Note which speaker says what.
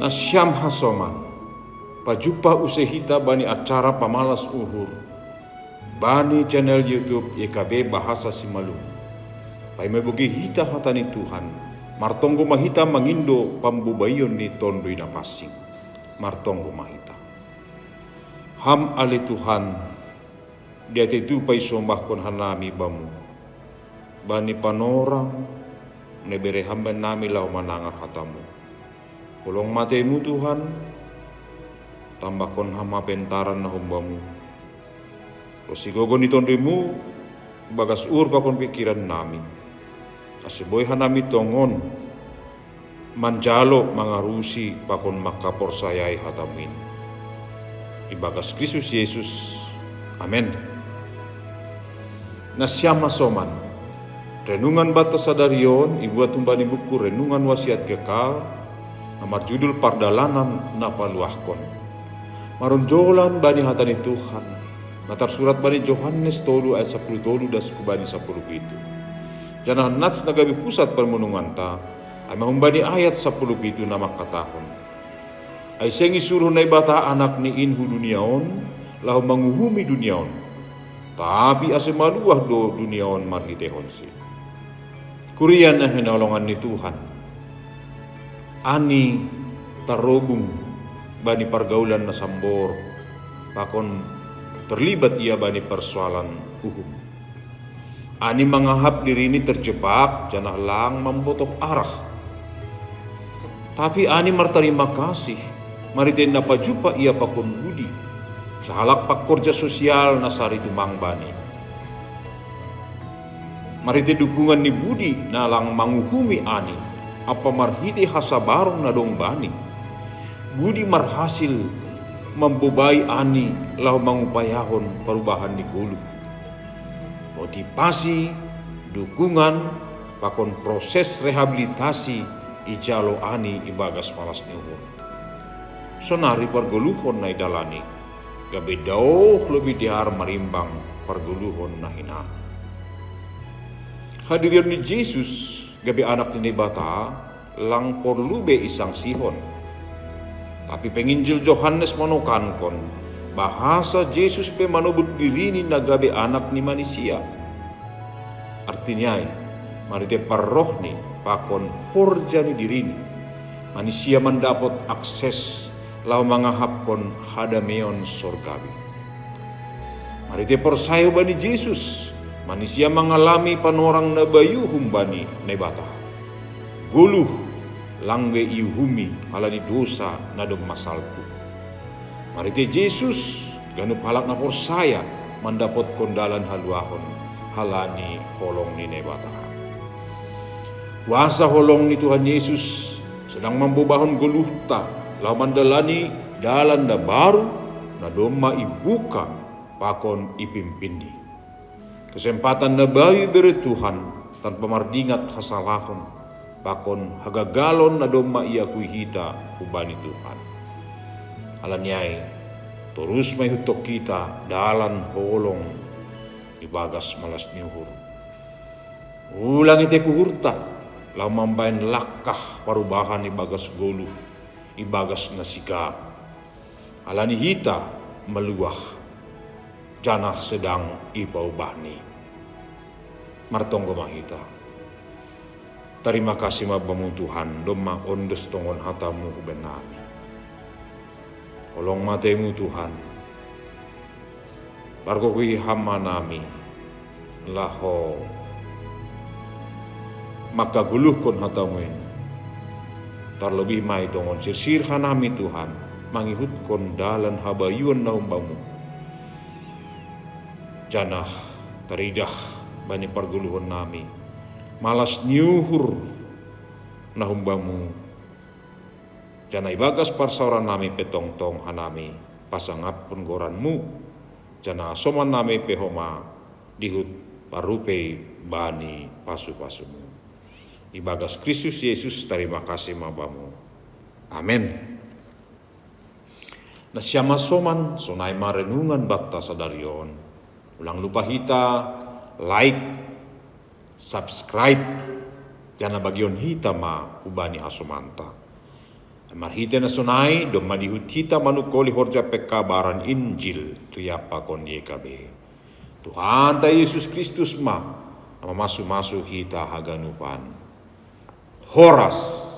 Speaker 1: Nasyam hasoman, pajupa usehita bani acara pamalas uhur, bani channel YouTube YKB Bahasa Simalung. Pai mebugi hita hatani Tuhan, martonggo mahita mangindo pambubayon ni tondoi na pasing, martonggo mahita. Ham ali Tuhan, dia itu pai sombah kon hanami bamu, bani panorang, nebere hamba nami lau manangar hatamu. Kulong matemu Tuhan, tambah kon hama pentaran na humbamu. Losigogon itondimu, bagas ur pakon pikiran nami. Asiboy hanami tongon, manjalo mangarusi pakon makaporsayai hatamin. Ibagas Kristus Yesus, amen. Nasyama soman, renungan batas sadarion, ibuat tumbani buku renungan wasiat kekal, nomor judul pardalanan napaluahkon. Maronjolan bani hatani Tuhan. Natar surat bani Yohanes 10 ayat 10 das kubani 10 itu. Janah nats nagabi pusat permenungan ta. Ay mahumbani ayat 10 itu nama katahon. Ay sengi suruh na ibata anak ni inhu duniaon. Lahu manguhumi duniaon. Tapi ase maluah do duniaon marhitehon si. Kurian na hinolongan ni Tuhan. Ani tarobung bani pergaulan na sambor, pakon terlibat ia bani persoalan uhum. Ani mangahap diri ini terjebak, janah lang membotoh arah. Tapi ani marterima kasih, maritin napa jupa ia pakon budi, sahalak pak kerja sosial nasari tumang bani. Maritin dukungan ni budi nalang manguhumi ani. Apa marhiti hasabarong na dong bani. Budi marhasil membubai ani lau mangupayahon perubahan di gulu. Motivasi, dukungan, pakon proses rehabilitasi ijalo ani ibagas malas niuhur. Sonari perguluhon na idalani. Gabe dauh lebih dihar marimbang perguluhon na hina. Hadirin ni Yesus gabi anak ni bata lang porlube isang sihon. Tapi penginjil Yohanes manukan kon bahasa Yesus pe manubut diri ni nagabi anak ni manusia. Artinya marite parroh ni pakon horja ni diri ni. Manusia mendapat akses lau mangahap kon hadameon sorgawi. Marite persayo bani Yesus. Manusia mengalami panorang na bayu humbani nebata. Guluh langwe iuhumi halani dosa na dong masalku. Marite Yesus ganup halak na porsaya mendapat kondalan haluahon halani holong ni nebata. Kuasa holong ni Tuhan Yesus sedang membubahon guluhta lau mandalani dalan na baru na doma ibuka pakon ipimpindi. Kesempatan na bayi beri Tuhan tanpa mardingat hasalahon bakon hagagalon na doma ia kuihita ubani Tuhan. Alanyai terus mahutok kita dalan holong ibagas malas niuhur. Ulang ite kuhurta lau mambain lakah parubahan ibagas golu ibagas nasikap. Alani hita meluah janah sedang ipaubahni. Martonggo mahita. Terima kasih mabamu Tuhan, doma ondes tongon hatamu benami. Olong matemu Tuhan. Bargo kui hama nami. Laho. Maka guluh kon hatamu ini. Terlebih mai tongon sirsir hanami Tuhan. Mangihut kon dalan habayuan na umbamu. Janah teridah bani perguluhan nami. Malas nyuhur nahumbamu. Janah ibagas parsauran nami petong-tong hanami. Pasangap penggoranmu. Janah asoman nami pehoma. Dihut parupei bani pasu-pasumu. Ibagas Kristus Yesus terima kasih mabamu. Amin. Nasyama soman sonai marenungan batta sadarion. Ulang lupa hita like, subscribe, jana bagion hita ma ubani hasomanta. Marhita na sunay, domadihut hita manukoli horja pekabaran Injil, tuyapa kon yekabe. Tuhan ta Yesus Kristus ma, nama masu-masu hita haganupan. Horas.